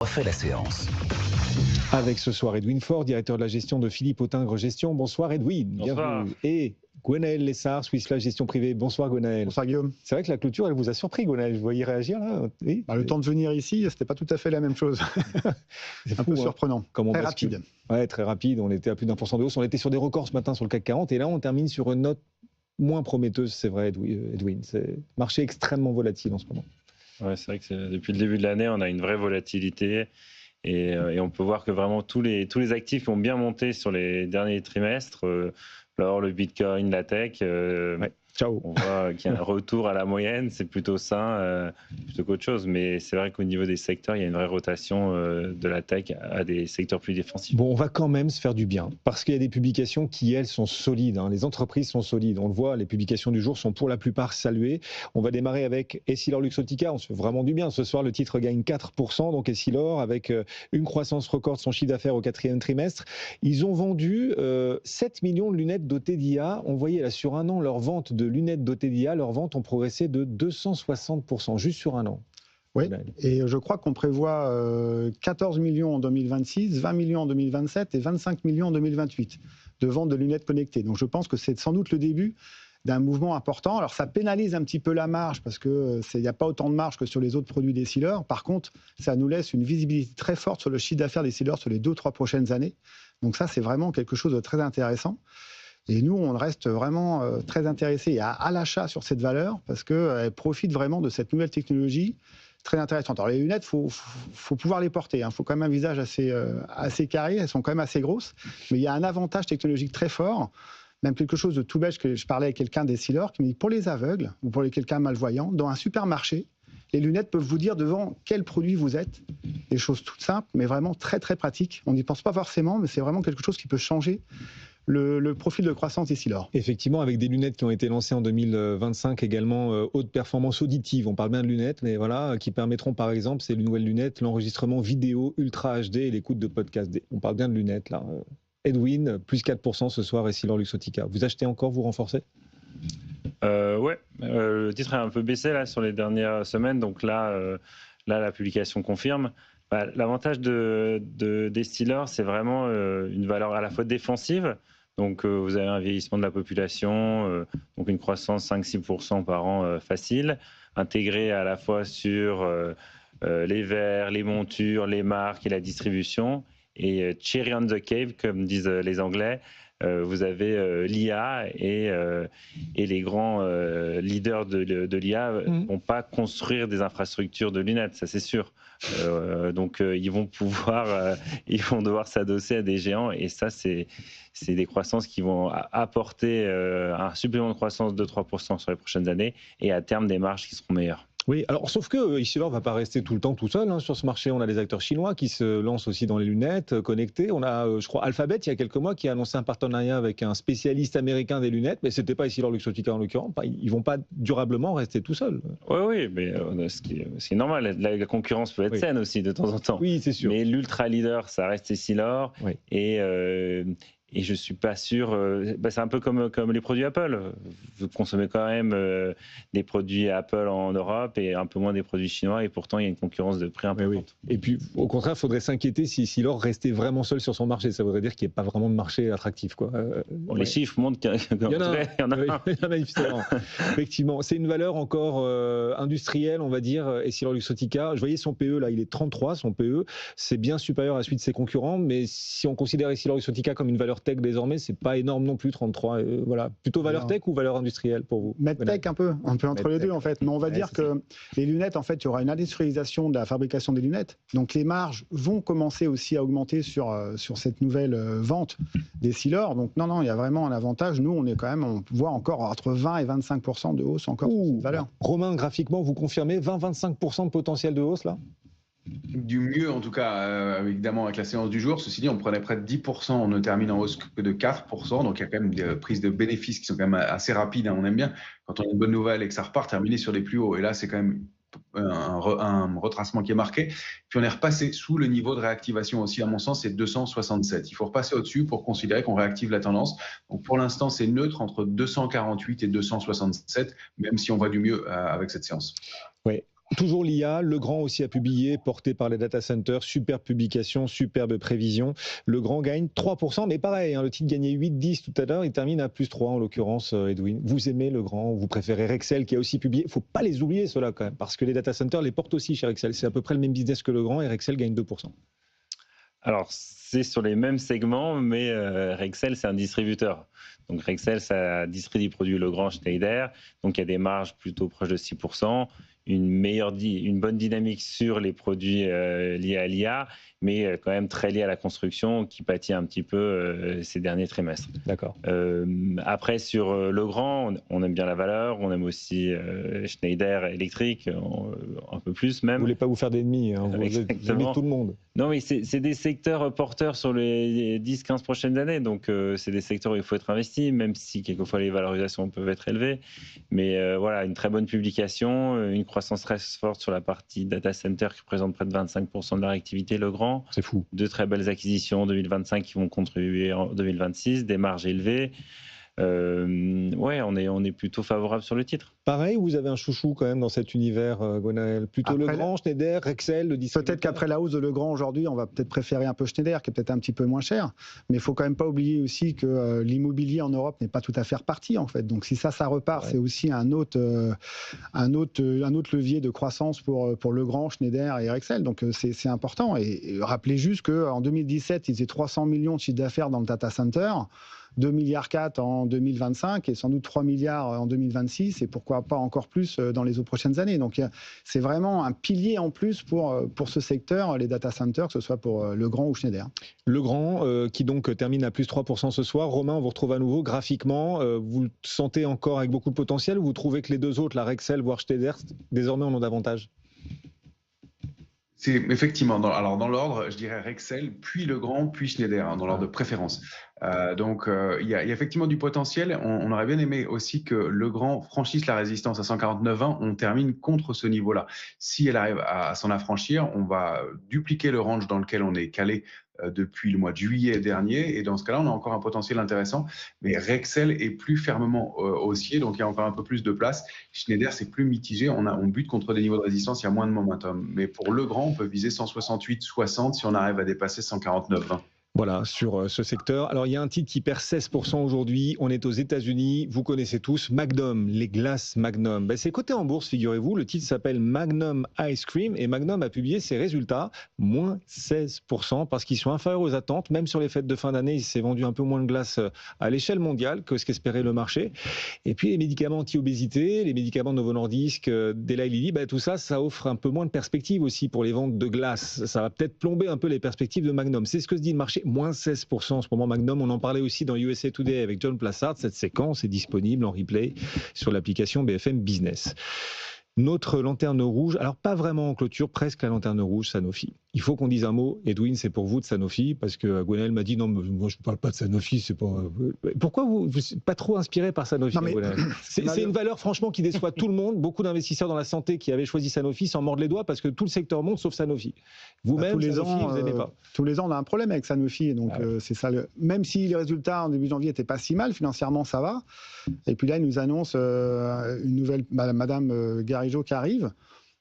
refait la séance. Avec ce soir Edwin Faure, directeur de la gestion de Philippe Autingre Gestion. Bonsoir Edwin, Bonsoir. bienvenue. Et Gwenaël Lessard, Swiss Life Gestion Privée. Bonsoir Gwenaël. Bonsoir Guillaume. C'est vrai que la clôture, elle vous a surpris Gwenaël, je voyais réagir là. Oui. Le temps de venir ici, c'était pas tout à fait la même chose. C'est un fou, peu surprenant. Comment très bascule. rapide. Ouais, très rapide. On était à plus d'1% de hausse. On était sur des records ce matin sur le CAC 40 et là on termine sur une note moins prometteuse, c'est vrai Edwin. C'est marché extrêmement volatile en ce moment. Ouais, c'est vrai que depuis le début de l'année, on a une vraie volatilité et on peut voir que vraiment tous les actifs ont bien monté sur les derniers trimestres. L'or, le Bitcoin, la tech. Ouais. Ciao. On voit qu'il y a un retour à la moyenne, c'est plutôt sain, plutôt qu'autre chose. Mais c'est vrai qu'au niveau des secteurs, il y a une vraie rotation de la tech à des secteurs plus défensifs. Bon, on va quand même se faire du bien, parce qu'il y a des publications qui, elles, sont solides. Les entreprises sont solides. On le voit, les publications du jour sont pour la plupart saluées. On va démarrer avec EssilorLuxottica. On se fait vraiment du bien. Ce soir, le titre gagne 4%. Donc Essilor, avec une croissance record de son chiffre d'affaires au 4e trimestre. Ils ont vendu 7 millions de lunettes d'OTDIA. On voyait là sur un an leur vente de lunettes d'OTDIA, leurs ventes ont progressé de 260%, juste sur un an. Oui, et je crois qu'on prévoit 14 millions en 2026, 20 millions en 2027 et 25 millions en 2028 de ventes de lunettes connectées. Donc je pense que c'est sans doute le début d'un mouvement important. Alors ça pénalise un petit peu la marge parce qu'il n'y a pas autant de marge que sur les autres produits d'Essilor. Par contre, ça nous laisse une visibilité très forte sur le chiffre d'affaires d'Essilor sur les 2-3 prochaines années. Donc ça, c'est vraiment quelque chose de très intéressant. Et nous, on reste vraiment très intéressés à l'achat sur cette valeur parce qu'elle profite vraiment de cette nouvelle technologie très intéressante. Alors les lunettes, faut pouvoir les porter. Il faut quand même un visage assez carré. Elles sont quand même assez grosses. Mais il y a un avantage technologique très fort, même quelque chose de tout bête que je parlais avec quelqu'un d'Essilor qui me dit pour les aveugles ou pour quelqu'un malvoyant, dans un supermarché, les lunettes peuvent vous dire devant quel produit vous êtes. Des choses toutes simples, mais vraiment très très pratiques. On n'y pense pas forcément, mais c'est vraiment quelque chose qui peut changer le profil de croissance d'Essilor. Effectivement, avec des lunettes qui ont été lancées en 2025 également, haute performance auditive, on parle bien de lunettes, mais voilà, qui permettront par exemple, ces nouvelles lunettes, l'enregistrement vidéo Ultra HD et l'écoute de podcast. On parle bien de lunettes là. Edwin, plus 4% ce soir, EssilorLuxottica. Vous achetez encore, vous renforcez ? Ouais, le titre a un peu baissé là sur les dernières semaines, donc là la publication confirme. L'avantage d'Essilor, c'est vraiment une valeur à la fois défensive. Donc, vous avez un vieillissement de la population, donc une croissance 5-6% par an facile, intégrée à la fois sur les verres, les montures, les marques et la distribution. Et cherry on the cake, comme disent les Anglais, vous avez l'IA et les grands leaders de l'IA ne vont pas construire des infrastructures de lunettes, ça c'est sûr. Donc ils vont devoir s'adosser à des géants et ça c'est des croissances qui vont apporter un supplément de croissance de 3% sur les prochaines années et à terme des marges qui seront meilleures. Oui, alors sauf que Essilor ne va pas rester tout le temps tout seul sur ce marché. On a des acteurs chinois qui se lancent aussi dans les lunettes connectées. On a, je crois, Alphabet, il y a quelques mois, qui a annoncé un partenariat avec un spécialiste américain des lunettes, mais ce n'était pas EssilorLuxottica en l'occurrence. Ils ne vont pas durablement rester tout seuls. Oui, mais c'est normal. La concurrence peut être saine aussi de temps en temps. Oui, c'est sûr. Mais l'ultra leader, ça reste Essilor. Oui. Et je ne suis pas sûr. C'est un peu comme les produits Apple. Vous consommez quand même des produits Apple en Europe et un peu moins des produits chinois. Et pourtant, il y a une concurrence de prix importante. Oui. Et puis, au contraire, il faudrait s'inquiéter si Essilor restait vraiment seul sur son marché. Ça voudrait dire qu'il n'y ait pas vraiment de marché attractif. Les chiffres montrent qu'il y en a un. Il y en a évidemment. Effectivement, c'est une valeur encore industrielle, on va dire, EssilorLuxottica. Je voyais son PE, là, il est 33, son PE. C'est bien supérieur à celui de ses concurrents. Mais si on considère EssilorLuxottica comme une valeur tech désormais, c'est pas énorme non plus, 33. Voilà. Plutôt valeur tech ou valeur industrielle pour vous? Medtech un peu entre les deux en fait. Mais on va dire que les lunettes, en fait, il y aura une industrialisation de la fabrication des lunettes. Donc les marges vont commencer aussi à augmenter sur cette nouvelle vente d'Essilor. Donc non, il y a vraiment un avantage. Nous, on voit encore entre 20 et 25% de hausse encore sur cette valeur. Romain, graphiquement, vous confirmez 20-25% de potentiel de hausse là? Du mieux, en tout cas, évidemment, avec la séance du jour. Ceci dit, on prenait près de 10%, on ne termine en hausse que de 4%. Donc, il y a quand même des prises de bénéfices qui sont quand même assez rapides. On aime bien quand on a une bonne nouvelle et que ça repart, terminer sur les plus hauts. Et là, c'est quand même un retracement qui est marqué. Puis, on est repassé sous le niveau de réactivation aussi, à mon sens, c'est 267. Il faut repasser au-dessus pour considérer qu'on réactive la tendance. Donc, pour l'instant, c'est neutre entre 248 et 267, même si on voit du mieux avec cette séance. Oui. Toujours l'IA, Legrand aussi a publié, porté par les data centers, superbe publication, superbe prévision. Legrand gagne 3%, mais pareil, le titre gagnait 8-10 tout à l'heure, il termine à plus 3 en l'occurrence, Edwin. Vous aimez Legrand, vous préférez Rexel qui a aussi publié, il ne faut pas les oublier ceux-là quand même, parce que les data centers les portent aussi chez Rexel, c'est à peu près le même business que Legrand et Rexel gagne 2%. Alors, c'est sur les mêmes segments, mais Rexel, c'est un distributeur. Donc, Rexel, ça distribue des produits Legrand, Schneider. Donc, il y a des marges plutôt proches de 6%, une bonne dynamique sur les produits liés à l'IA, mais quand même très liés à la construction, qui pâtit un petit peu ces derniers trimestres. D'accord. Après, sur Legrand, on aime bien la valeur, on aime aussi Schneider électrique, un peu plus même. Vous voulez pas vous faire d'ennemis, vous aimez tout le monde. Non, mais c'est des secteurs porteurs sur les 10-15 prochaines années, donc c'est des secteurs où il faut être investi, même si quelquefois les valorisations peuvent être élevées. Mais voilà, une très bonne publication, une croissance très forte sur la partie data center qui représente près de 25% de leur activité Legrand. C'est fou. De très belles acquisitions en 2025 qui vont contribuer en 2026, des marges élevées. Ouais, on est plutôt favorable sur le titre. Pareil, vous avez un chouchou quand même dans cet univers, Gwenaël. Plutôt après Legrand, Schneider, Rexel, le distributeur. Peut-être qu'après la hausse de Legrand aujourd'hui, on va peut-être préférer un peu Schneider, qui est peut-être un petit peu moins cher. Mais il faut quand même pas oublier aussi que l'immobilier en Europe n'est pas tout à fait reparti en fait. Donc si ça repart, c'est aussi un autre levier de croissance pour Legrand, Schneider et Rexel. Donc c'est important. Et rappelez juste qu'en 2017, ils faisaient 300 millions de chiffre d'affaires dans le data center. 2,4 milliards en 2025 et sans doute 3 milliards en 2026 et pourquoi pas encore plus dans les autres prochaines années. Donc c'est vraiment un pilier en plus pour ce secteur, les data centers, que ce soit pour Legrand ou Schneider. Legrand qui donc termine à plus 3% ce soir. Romain, on vous retrouve à nouveau graphiquement. Vous le sentez encore avec beaucoup de potentiel ou vous trouvez que les deux autres, la Rexel voire Schneider, désormais en ont davantage ? C'est effectivement, dans l'ordre, je dirais Rexel, puis Legrand, puis Schneider, dans l'ordre de préférence. Donc, il y a effectivement du potentiel. On aurait bien aimé aussi que Legrand franchisse la résistance à 149,20. On termine contre ce niveau-là. Si elle arrive à s'en affranchir, on va dupliquer le range dans lequel on est calé depuis le mois de juillet dernier. Et dans ce cas-là, on a encore un potentiel intéressant. Mais Rexel est plus fermement haussier, donc il y a encore un peu plus de place. Schneider, c'est plus mitigé. On bute contre des niveaux de résistance, il y a moins de momentum. Mais pour Legrand, on peut viser 168,60 si on arrive à dépasser 149,20. Voilà, sur ce secteur. Alors, il y a un titre qui perd 16% aujourd'hui. On est aux États-Unis. Vous connaissez tous Magnum, les glaces Magnum. C'est coté en bourse, figurez-vous. Le titre s'appelle Magnum Ice Cream et Magnum a publié ses résultats, moins 16%, parce qu'ils sont inférieurs aux attentes. Même sur les fêtes de fin d'année, il s'est vendu un peu moins de glace à l'échelle mondiale que ce qu'espérait le marché. Et puis, les médicaments anti-obésité, les médicaments Novo Nordisk, d'Eli Lilly, tout ça, ça offre un peu moins de perspectives aussi pour les ventes de glace. Ça va peut-être plomber un peu les perspectives de Magnum. C'est ce que se dit le marché. Moins 16% en ce moment Magnum. On en parlait aussi dans USA Today avec John Plassard. Cette séquence est disponible en replay sur l'application BFM Business. Notre lanterne rouge, alors pas vraiment en clôture, presque la lanterne rouge, Sanofi. Il faut qu'on dise un mot, Edwin, c'est pour vous de Sanofi, parce que Gwenaël m'a dit non, mais moi je ne parle pas de Sanofi, c'est pas. Pourquoi vous n'êtes pas trop inspiré par Sanofi, Gwenaël ? C'est une valeur franchement qui déçoit tout le monde. Beaucoup d'investisseurs dans la santé qui avaient choisi Sanofi s'en mordent les doigts parce que tout le secteur monte sauf Sanofi. Vous-même, Sanofi, vous n'aimez pas. Tous les ans, on a un problème avec Sanofi, et donc c'est ça. Même si les résultats en début janvier n'étaient pas si mal, financièrement ça va. Et puis là, il nous annonce une nouvelle, Madame Garijo qui arrive.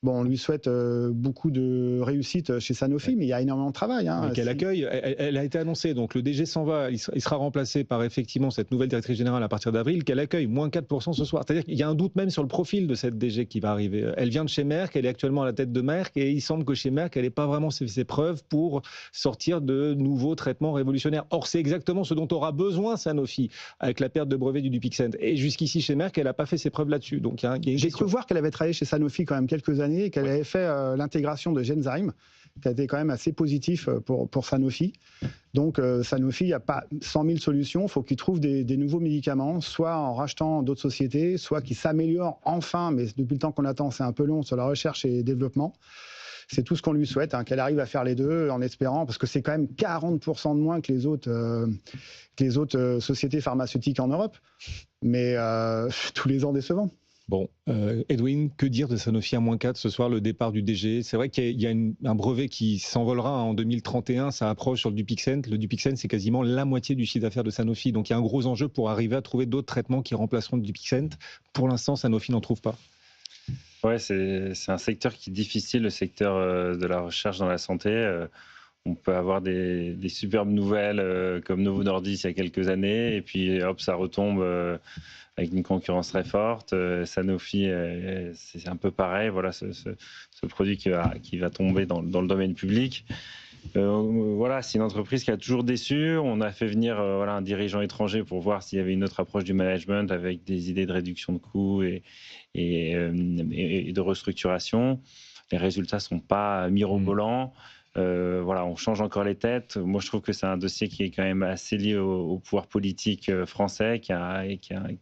Bon, on lui souhaite beaucoup de réussite chez Sanofi, mais il y a énormément de travail. Mais quel accueil, elle a été annoncée, donc le DG s'en va, il sera remplacé par effectivement cette nouvelle directrice générale à partir d'avril. Quel accueil, moins 4% ce soir. C'est-à-dire qu'il y a un doute même sur le profil de cette DG qui va arriver. Elle vient de chez Merck, elle est actuellement à la tête de Merck, et il semble que chez Merck, elle n'ait pas vraiment fait ses preuves pour sortir de nouveaux traitements révolutionnaires. Or, c'est exactement ce dont aura besoin Sanofi, avec la perte de brevet du Dupixent. Et jusqu'ici, chez Merck, elle n'a pas fait ses preuves là-dessus. Donc, j'ai cru voir qu'elle avait travaillé chez Sanofi quand même quelques années, et qu'elle avait fait l'intégration de Genzyme, qui a été quand même assez positif pour Sanofi. Donc Sanofi, il n'y a pas 100 000 solutions, il faut qu'ils trouvent des nouveaux médicaments, soit en rachetant d'autres sociétés, soit qu'ils s'améliorent enfin, mais depuis le temps qu'on attend, c'est un peu long, sur la recherche et développement. C'est tout ce qu'on lui souhaite, qu'elle arrive à faire les deux en espérant, parce que c'est quand même 40% de moins que les autres sociétés pharmaceutiques en Europe, mais tous les ans décevants. Bon, Edwin, que dire de Sanofi à moins 4 ce soir, le départ du DG ? C'est vrai qu'il y a un brevet qui s'envolera en 2031, ça approche sur le Dupixent. Le Dupixent, c'est quasiment la moitié du chiffre d'affaires de Sanofi. Donc il y a un gros enjeu pour arriver à trouver d'autres traitements qui remplaceront le Dupixent. Pour l'instant, Sanofi n'en trouve pas. Ouais, c'est un secteur qui est difficile, le secteur de la recherche dans la santé. On peut avoir des superbes nouvelles comme Novo Nordisk il y a quelques années, et puis hop, ça retombe avec une concurrence très forte. Sanofi, c'est un peu pareil. Voilà, ce produit qui va tomber dans le domaine public. Voilà, c'est une entreprise qui a toujours déçu. On a fait venir un dirigeant étranger pour voir s'il y avait une autre approche du management avec des idées de réduction de coûts et de restructuration. Les résultats ne sont pas mirobolants. Voilà, on change encore les têtes. Moi, je trouve que c'est un dossier qui est quand même assez lié au pouvoir politique français, qui a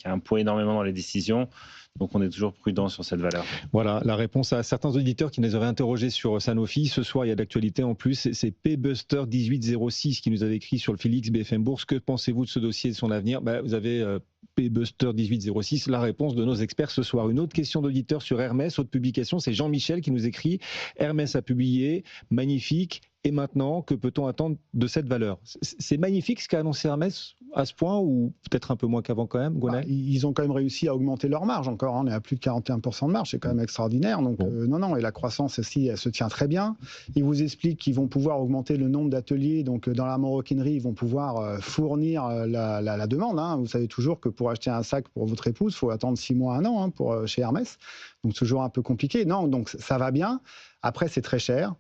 un poids énormément dans les décisions. Donc, on est toujours prudent sur cette valeur. Voilà la réponse à certains auditeurs qui nous avaient interrogés sur Sanofi. Ce soir, il y a d'actualité en plus. C'est Pbuster 1806 qui nous avait écrit sur le Félix BFM Bourse. Que pensez-vous de ce dossier et de son avenir ? Vous avez Pbuster 1806, la réponse de nos experts ce soir. Une autre question d'auditeur sur Hermès, autre publication, c'est Jean-Michel qui nous écrit « Hermès a publié, magnifique, et maintenant, que peut-on attendre de cette valeur ?» C'est magnifique ce qu'a annoncé Hermès à ce point, ou peut-être un peu moins qu'avant quand même, Gonel ? Ils ont quand même réussi à augmenter leur marge encore, on est à plus de 41% de marge, c'est quand même extraordinaire. Donc non, et la croissance aussi, elle se tient très bien. Ils vous expliquent qu'ils vont pouvoir augmenter le nombre d'ateliers, donc dans la maroquinerie, ils vont pouvoir fournir la demande. Vous savez toujours que pour acheter un sac pour votre épouse, il faut attendre 6 mois, 1 an chez Hermès, donc toujours un peu compliqué. Non, donc ça va bien. Après, c'est très cher.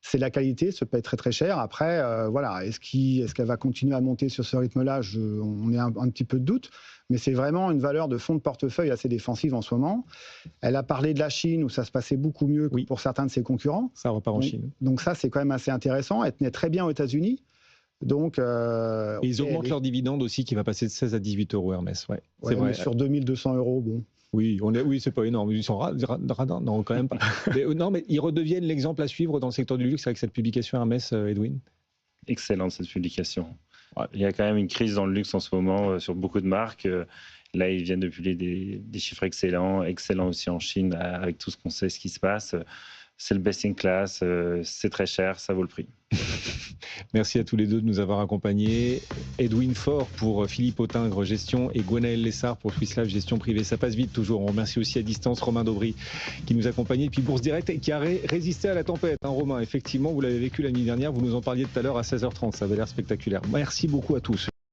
C'est de la qualité, ça peut être très très cher. Après, est-ce qu'elle va continuer à monter sur ce rythme-là ? On est un petit peu de doute, mais c'est vraiment une valeur de fonds de portefeuille assez défensive en ce moment. Elle a parlé de la Chine, où ça se passait beaucoup mieux que pour certains de ses concurrents. Ça repart en Chine. Donc ça, c'est quand même assez intéressant. Elle tenait très bien aux États-Unis. Donc, et ils augmentent leur dividende aussi, qui va passer de 16 à 18 euros Hermès. C'est vrai. Sur 2200 euros, bon. Oui, c'est pas énorme. Ils sont radins, non, quand même pas. mais ils redeviennent l'exemple à suivre dans le secteur du luxe avec cette publication Hermès, Edwin. Excellente cette publication. Il y a quand même une crise dans le luxe en ce moment sur beaucoup de marques. Là, ils viennent de publier des chiffres excellents aussi en Chine, avec tout ce qu'on sait, ce qui se passe. C'est le best in class, c'est très cher, ça vaut le prix. Merci à tous les deux de nous avoir accompagnés. Edwin Faure pour Philippe Autingre Gestion et Gwenaël Lessard pour Swiss Life Gestion Privée. Ça passe vite toujours. On remercie aussi à distance Romain Daubry qui nous accompagnait. Et puis Bourse Direct qui a résisté à la tempête. Romain, effectivement, vous l'avez vécu la nuit dernière. Vous nous en parliez tout à l'heure à 16h30. Ça avait l'air spectaculaire. Merci beaucoup à tous.